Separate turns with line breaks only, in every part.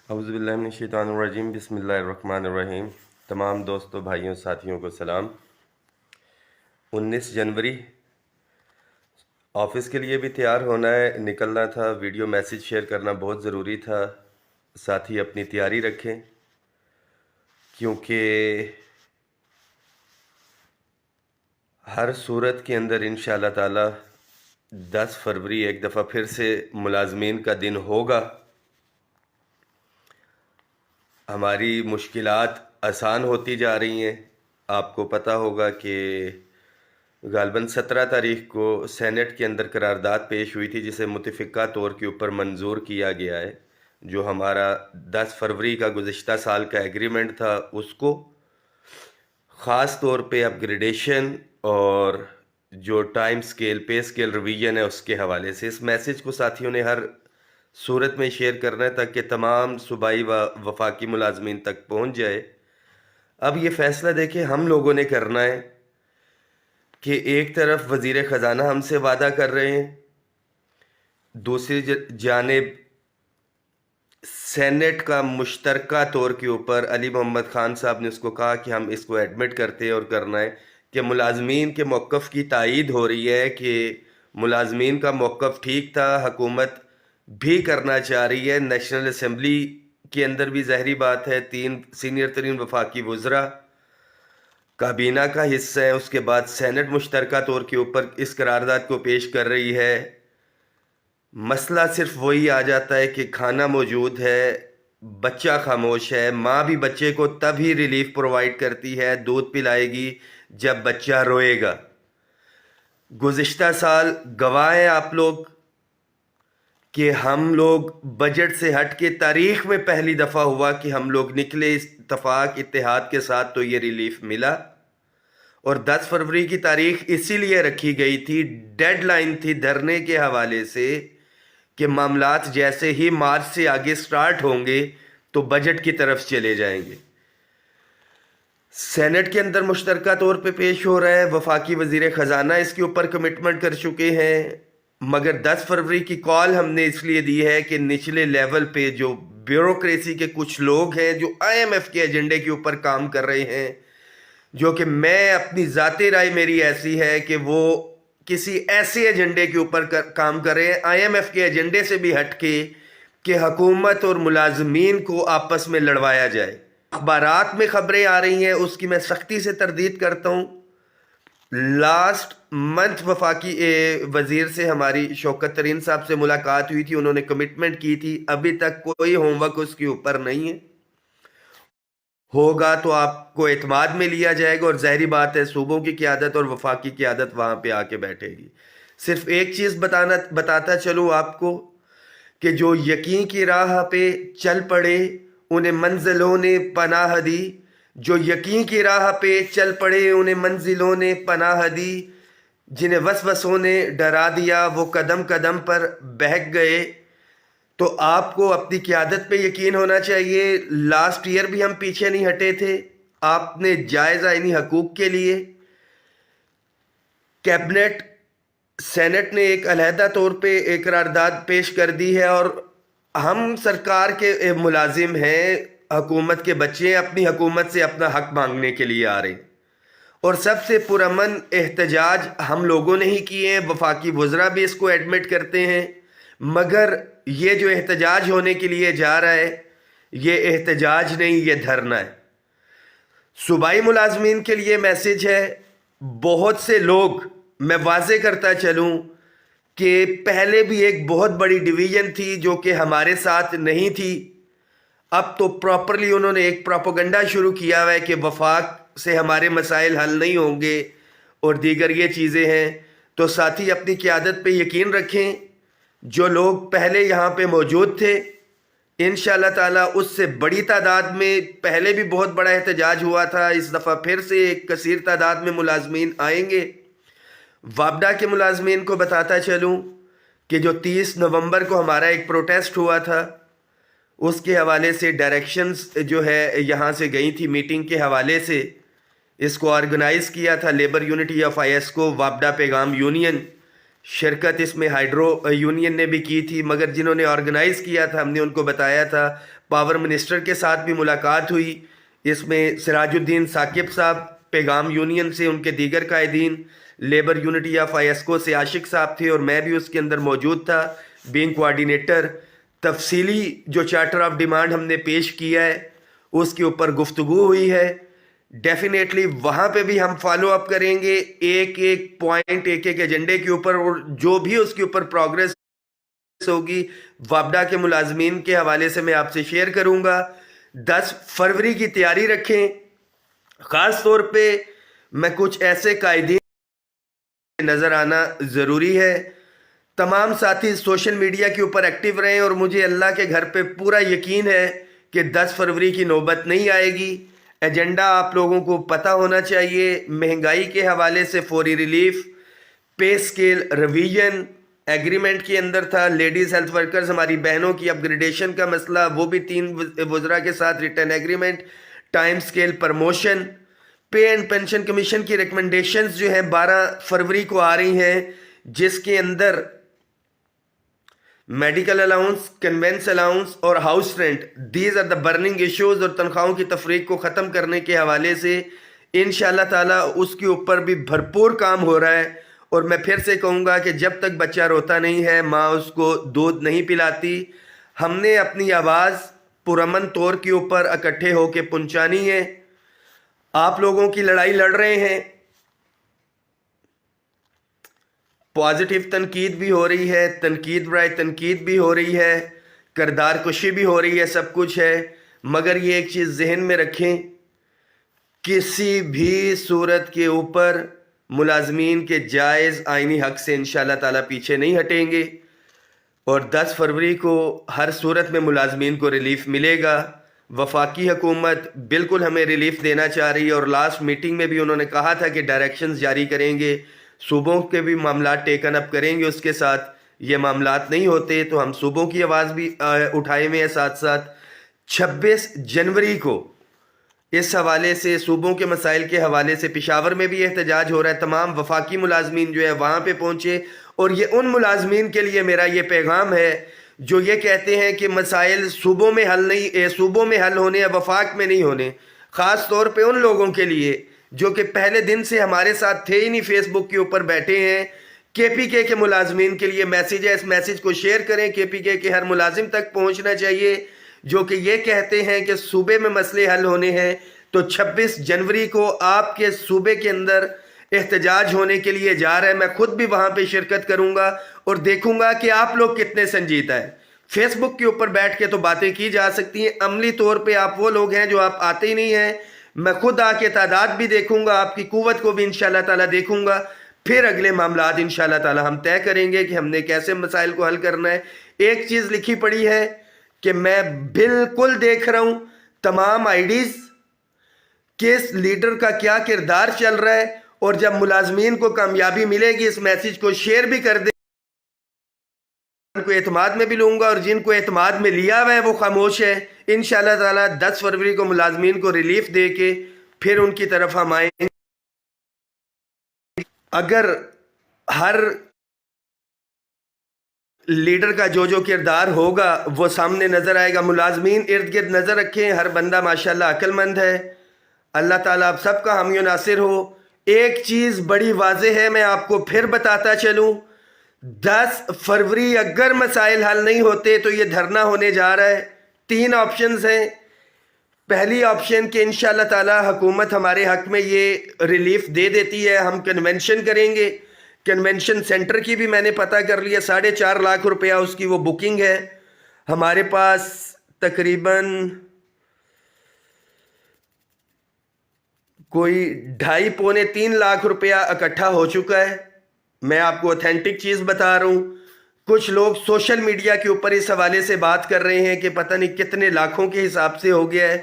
اعوذ باللہ من الشیطان الرجیم، بسم اللہ الرحمن الرحیم۔ تمام دوستوں، بھائیوں، ساتھیوں کو سلام۔ 19 جنوری، آفس کے لیے بھی تیار ہونا ہے، نکلنا تھا، ویڈیو میسیج شیئر کرنا بہت ضروری تھا۔ ساتھی اپنی تیاری رکھیں، کیونکہ ہر صورت کے اندر انشاءاللہ تعالی 10 فروری ایک دفعہ پھر سے ملازمین کا دن ہوگا۔ ہماری مشکلات آسان ہوتی جا رہی ہیں۔ آپ کو پتہ ہوگا کہ غالباً 17 تاریخ کو سینٹ کے اندر قرارداد پیش ہوئی تھی، جسے متفقہ طور کے اوپر منظور کیا گیا ہے۔ جو ہمارا 10 فروری کا گزشتہ سال کا ایگریمنٹ تھا، اس کو خاص طور پہ اپ گریڈیشن اور جو ٹائم سکیل، پے سکیل ریویژن ہے، اس کے حوالے سے اس میسیج کو ساتھیوں نے ہر صورت میں شیئر کرنا ہے تاکہ تمام صوبائی و وفاقی ملازمین تک پہنچ جائے۔ اب یہ فیصلہ دیکھیں ہم لوگوں نے کرنا ہے کہ ایک طرف وزیر خزانہ ہم سے وعدہ کر رہے ہیں، دوسری جانب سینٹ کا مشترکہ طور کے اوپر علی محمد خان صاحب نے اس کو کہا کہ ہم اس کو ایڈمٹ کرتے ہیں اور کرنا ہے کہ ملازمین کے موقف کی تائید ہو رہی ہے کہ ملازمین کا موقف ٹھیک تھا، حکومت بھی کرنا چاہ رہی ہے۔ نیشنل اسمبلی کے اندر بھی ظاہری بات ہے 3 سینئر ترین وفاقی وزراء کابینہ کا حصہ ہے، اس کے بعد سینٹ مشترکہ طور کے اوپر اس قرارداد کو پیش کر رہی ہے۔ مسئلہ صرف وہی آ جاتا ہے کہ کھانا موجود ہے، بچہ خاموش ہے، ماں بھی بچے کو تب ہی ریلیف پرووائڈ کرتی ہے، دودھ پلائے گی جب بچہ روئے گا۔ گزشتہ سال گواہ ہیں آپ لوگ کہ ہم لوگ بجٹ سے ہٹ کے تاریخ میں پہلی دفعہ ہوا کہ ہم لوگ نکلے اس اتفاق اتحاد کے ساتھ تو یہ ریلیف ملا۔ اور 10 فروری کی تاریخ اسی لیے رکھی گئی تھی، ڈیڈ لائن تھی دھرنے کے حوالے سے کہ معاملات جیسے ہی مارچ سے آگے سٹارٹ ہوں گے تو بجٹ کی طرف چلے جائیں گے۔ سینٹ کے اندر مشترکہ طور پہ پیش ہو رہا ہے، وفاقی وزیر خزانہ اس کے اوپر کمٹمنٹ کر چکے ہیں، مگر 10 فروری کی کال ہم نے اس لیے دی ہے کہ نچلے لیول پہ جو بیوروکریسی کے کچھ لوگ ہیں جو IMF کے ایجنڈے کے اوپر کام کر رہے ہیں، جو کہ میں اپنی ذاتی رائے میری ایسی ہے کہ وہ کسی ایسے ایجنڈے کے اوپر کام کر رہے ہیں، IMF کے ایجنڈے سے بھی ہٹ کے، کہ حکومت اور ملازمین کو آپس میں لڑوایا جائے۔ اخبارات میں خبریں آ رہی ہیں، اس کی میں سختی سے تردید کرتا ہوں۔ لاسٹ منتھ وفاقی وزیر سے ہماری شوکت ترین صاحب سے ملاقات ہوئی تھی، انہوں نے کمٹمنٹ کی تھی، ابھی تک کوئی ہوم ورک اس کے اوپر نہیں ہے۔ ہوگا تو آپ کو اعتماد میں لیا جائے گا، اور ظاہری بات ہے صوبوں کی قیادت اور وفاقی قیادت وہاں پہ آ کے بیٹھے گی۔ صرف ایک چیز بتاتا چلوں آپ کو کہ جو یقین کی راہ پہ چل پڑے انہیں منزلوں نے پناہ دی، جو یقین کی راہ پہ چل پڑے انہیں منزلوں نے پناہ دی، جنہیں وسوسوں نے ڈرا دیا وہ قدم قدم پر بہک گئے۔ تو آپ کو اپنی قیادت پہ یقین ہونا چاہیے۔ لاسٹ ایئر بھی ہم پیچھے نہیں ہٹے تھے، آپ نے جائز آئینی حقوق کے لیے کیبنٹ سینٹ نے ایک علیحدہ طور پہ ایک قرارداد پیش کر دی ہے، اور ہم سرکار کے ملازم ہیں، حکومت کے بچے ہیں، اپنی حکومت سے اپنا حق مانگنے کے لیے آ رہے ہیں، اور سب سے پرامن احتجاج ہم لوگوں نے ہی کیے ہیں، وفاقی وزراء بھی اس کو ایڈمٹ کرتے ہیں۔ مگر یہ جو احتجاج ہونے کے لیے جا رہا ہے یہ احتجاج نہیں، یہ دھرنا ہے۔ صوبائی ملازمین کے لیے میسیج ہے، بہت سے لوگ، میں واضح کرتا چلوں کہ پہلے بھی ایک بہت بڑی ڈویژن تھی جو کہ ہمارے ساتھ نہیں تھی، اب تو پراپرلی انہوں نے ایک پروپیگنڈا شروع کیا ہوا ہے کہ وفاق سے ہمارے مسائل حل نہیں ہوں گے اور دیگر یہ چیزیں ہیں۔ تو ساتھی اپنی قیادت پہ یقین رکھیں، جو لوگ پہلے یہاں پہ موجود تھے انشاءاللہ تعالیٰ اس سے بڑی تعداد میں، پہلے بھی بہت بڑا احتجاج ہوا تھا، اس دفعہ پھر سے ایک کثیر تعداد میں ملازمین آئیں گے۔ وابڈا کے ملازمین کو بتاتا چلوں کہ جو 30 نومبر کو ہمارا ایک پروٹیسٹ ہوا تھا، اس کے حوالے سے ڈائریکشنز جو ہے یہاں سے گئی تھی میٹنگ کے حوالے سے، اس کو آرگنائز کیا تھا لیبر یونٹی آف ISCO، وابڈا پیغام یونین، شرکت اس میں ہائیڈرو یونین نے بھی کی تھی، مگر جنہوں نے آرگنائز کیا تھا ہم نے ان کو بتایا تھا پاور منسٹر کے ساتھ بھی ملاقات ہوئی، اس میں سراج الدین ثاقب صاحب پیغام یونین سے، ان کے دیگر قائدین، لیبر یونٹی آف آئیسکو سے عاشق صاحب تھے اور میں بھی اس کے اندر موجود تھا بینگ کوآرڈینیٹر۔ تفصیلی جو چارٹر آف ڈیمانڈ ہم نے پیش کیا ہے اس کے اوپر گفتگو ہوئی ہے، ڈیفینیٹلی وہاں پہ بھی ہم فالو اپ کریں گے ایک ایک پوائنٹ، ایک ایک ایجنڈے کے اوپر، اور جو بھی اس کے اوپر پروگریس ہوگی وابڈا کے ملازمین کے حوالے سے میں آپ سے شیئر کروں گا۔ 10 فروری کی تیاری رکھیں، خاص طور پہ میں کچھ ایسے قائدین نظر آنا ضروری ہے۔ تمام ساتھی سوشل میڈیا کے اوپر ایکٹیو رہیں، اور مجھے اللہ کے گھر پہ پورا یقین ہے کہ 10 فروری کی نوبت نہیں آئے گی۔ ایجنڈا آپ لوگوں کو پتہ ہونا چاہیے، مہنگائی کے حوالے سے فوری ریلیف، پے سکیل ریویژن ایگریمنٹ کے اندر تھا، لیڈیز ہیلتھ ورکرز ہماری بہنوں کی اپ گریڈیشن کا مسئلہ، وہ بھی 3 وزراء کے ساتھ return agreement, time scale promotion, pay and pension commission کی ریکمنڈیشنز جو ہیں 12 فروری کو آ رہی ہیں، جس کے اندر میڈیکل الاؤنس، کنوینس الاؤنس اور house rent, these are the burning issues, اور تنخواہوں کی تفریق کو ختم کرنے کے حوالے سے انشاءاللہ تعالیٰ اس کے اوپر بھی بھرپور کام ہو رہا ہے۔ اور میں پھر سے کہوں گا کہ جب تک بچہ روتا نہیں ہے ماں اس کو دودھ نہیں پلاتی۔ ہم نے اپنی آواز پرامن طور کے اوپر اکٹھے ہو کے پہنچانی ہے۔ آپ لوگوں کی لڑائی لڑ رہے ہیں، پازیٹیو تنقید بھی ہو رہی ہے، تنقید برائے تنقید بھی ہو رہی ہے، کردار کشی بھی ہو رہی ہے، سب کچھ ہے، مگر یہ ایک چیز ذہن میں رکھیں، کسی بھی صورت کے اوپر ملازمین کے جائز آئینی حق سے انشاءاللہ تعالیٰ پیچھے نہیں ہٹیں گے، اور 10 فروری کو ہر صورت میں ملازمین کو ریلیف ملے گا۔ وفاقی حکومت بالکل ہمیں ریلیف دینا چاہ رہی ہے، اور لاسٹ میٹنگ میں بھی انہوں نے کہا تھا کہ ڈائریکشنز جاری کریں گے، صوبوں کے بھی معاملات ٹیکن اپ کریں گے۔ اس کے ساتھ یہ معاملات نہیں ہوتے تو ہم صوبوں کی آواز بھی اٹھائے ہوئے ہیں۔ ساتھ ساتھ 26 جنوری کو اس حوالے سے صوبوں کے مسائل کے حوالے سے پشاور میں بھی احتجاج ہو رہا ہے، تمام وفاقی ملازمین جو ہے وہاں پہ پہنچے، اور یہ ان ملازمین کے لیے میرا یہ پیغام ہے جو یہ کہتے ہیں کہ مسائل صوبوں میں حل ہونے یا وفاق میں نہیں ہونے، خاص طور پہ ان لوگوں کے لیے جو کہ پہلے دن سے ہمارے ساتھ تھے ہی نہیں، فیس بک کے اوپر بیٹھے ہیں۔ کے پی کے ملازمین کے لیے میسیج ہے، اس میسیج کو شیئر کریں، کے پی کے ہر ملازم تک پہنچنا چاہیے جو کہ یہ کہتے ہیں کہ صوبے میں مسئلے حل ہونے ہیں۔ تو 26 جنوری کو آپ کے صوبے کے اندر احتجاج ہونے کے لیے جا رہا ہے، میں خود بھی وہاں پہ شرکت کروں گا اور دیکھوں گا کہ آپ لوگ کتنے سنجیدہ ہیں۔ فیس بک کے اوپر بیٹھ کے تو باتیں کی جا سکتی ہیں، عملی طور پہ آپ وہ لوگ ہیں جو آپ آتے ہی نہیں ہیں۔ میں خود آ کے تعداد بھی دیکھوں گا، آپ کی قوت کو بھی انشاءاللہ تعالیٰ دیکھوں گا، پھر اگلے معاملات انشاءاللہ تعالیٰ ہم طے کریں گے کہ ہم نے کیسے مسائل کو حل کرنا ہے۔ ایک چیز لکھی پڑی ہے کہ میں بالکل دیکھ رہا ہوں تمام آئی ڈیز کس لیڈر کا کیا کردار چل رہا ہے، اور جب ملازمین کو کامیابی ملے گی اس میسیج کو شیئر بھی کر دیں، جن کو اعتماد میں بھی لوں گا، اور جن کو اعتماد میں لیا ہوا ہے وہ خاموش ہے۔ انشاءاللہ تعالیٰ 10 فروری کو ملازمین کو ریلیف دے کے پھر ان کی طرف ہم آئیں گے۔ اگر ہر لیڈر کا جو کردار ہوگا وہ سامنے نظر آئے گا، ملازمین ارد گرد نظر رکھیں، ہر بندہ ماشاءاللہ عقل مند ہے، اللہ تعالیٰ آپ سب کا حامی و ناصر ہو۔ ایک چیز بڑی واضح ہے، میں آپ کو پھر بتاتا چلوں، 10 فروری اگر مسائل حل نہیں ہوتے تو یہ دھرنا ہونے جا رہا ہے۔ 3 آپشنز ہیں۔ پہلی آپشن کہ انشاءاللہ تعالیٰ حکومت ہمارے حق میں یہ ریلیف دے دیتی ہے، ہم کنونشن کریں گے۔ کنونشن سینٹر کی بھی میں نے پتہ کر لیا، 4.5 لاکھ روپیہ اس کی وہ بکنگ ہے۔ ہمارے پاس تقریباً کوئی 2.5-3 لاکھ روپیہ اکٹھا ہو چکا ہے۔ میں آپ کو اوتھینٹک چیز بتا رہا ہوں۔ کچھ لوگ سوشل میڈیا کے اوپر اس حوالے سے بات کر رہے ہیں کہ پتہ نہیں کتنے لاکھوں کے حساب سے ہو گیا ہے،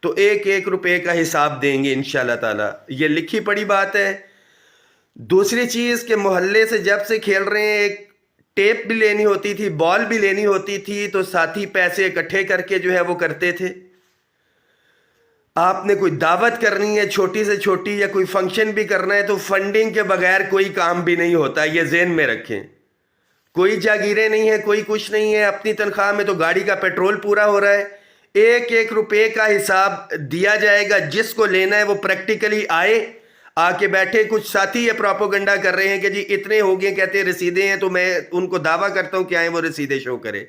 تو 1-1 روپے کا حساب دیں گے انشاءاللہ تعالیٰ، یہ لکھی پڑی بات ہے۔ دوسری چیز کہ محلے سے جب سے کھیل رہے ہیں، ایک ٹیپ بھی لینی ہوتی تھی، بال بھی لینی ہوتی تھی، تو ساتھی پیسے اکٹھے کر کے جو ہے وہ کرتے تھے۔ آپ نے کوئی دعوت کرنی ہے چھوٹی سے چھوٹی، یا کوئی فنکشن بھی کرنا ہے، تو فنڈنگ کے بغیر کوئی کام بھی نہیں ہوتا، یہ ذہن میں رکھیں۔ کوئی جاگیریں نہیں ہیں، کوئی کچھ نہیں ہے، اپنی تنخواہ میں تو گاڑی کا پیٹرول پورا ہو رہا ہے۔ ایک ایک روپے کا حساب دیا جائے گا. جس کو لینا ہے وہ پریکٹیکلی آئے, آ کے بیٹھے. کچھ ساتھی یہ پروپیگنڈا کر رہے ہیں کہ جی اتنے ہو گئے, کہتے ہیں رسیدیں ہیں, تو میں ان کو دعویٰ کرتا ہوں کہ آئیں وہ رسیدیں شو کرے.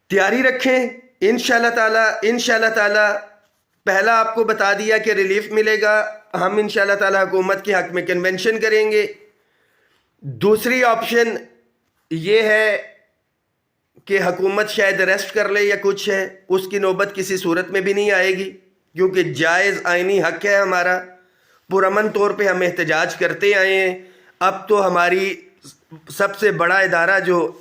تیاری رکھیں انشاءاللہ تعالی. پہلا آپ کو بتا دیا کہ ریلیف ملے گا. ہم انشاءاللہ تعالی حکومت کے حق میں کنونشن کریں گے. دوسری آپشن یہ ہے کہ حکومت شاید اریسٹ کر لے یا کچھ ہے, اس کی نوبت کسی صورت میں بھی نہیں آئے گی, کیونکہ جائز آئینی حق ہے ہمارا. پرامن طور پہ ہم احتجاج کرتے آئے ہیں. اب تو ہماری سب سے بڑا ادارہ جو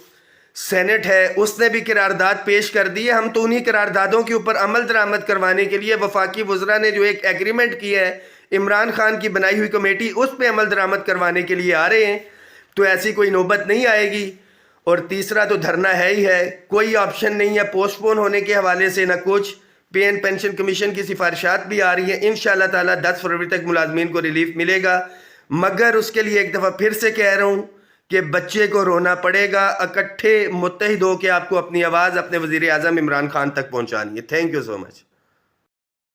سینٹ ہے اس نے بھی قرارداد پیش کر دی ہے. ہم تو انہی قراردادوں کے اوپر عمل درآمد کروانے کے لیے, وفاقی وزراء نے جو ایک ایگریمنٹ کیا ہے عمران خان کی بنائی ہوئی کمیٹی, اس پہ عمل درآمد کروانے کے لیے آ رہے ہیں. تو ایسی کوئی نوبت نہیں آئے گی. اور تیسرا تو دھرنا ہے ہی ہے, کوئی آپشن نہیں ہے پوسٹ پون ہونے کے حوالے سے نہ کچھ. پے اینڈ پینشن کمیشن کی سفارشات بھی آ رہی ہیں. انشاءاللہ تعالی 10 فروری تک ملازمین کو ریلیف ملے گا. مگر اس کے لیے ایک دفعہ پھر سے کہہ رہا ہوں کہ بچے کو رونا پڑے گا. اکٹھے متحد ہو کے آپ کو اپنی آواز اپنے وزیر اعظم عمران خان تک پہنچانی ہے. Thank you so much.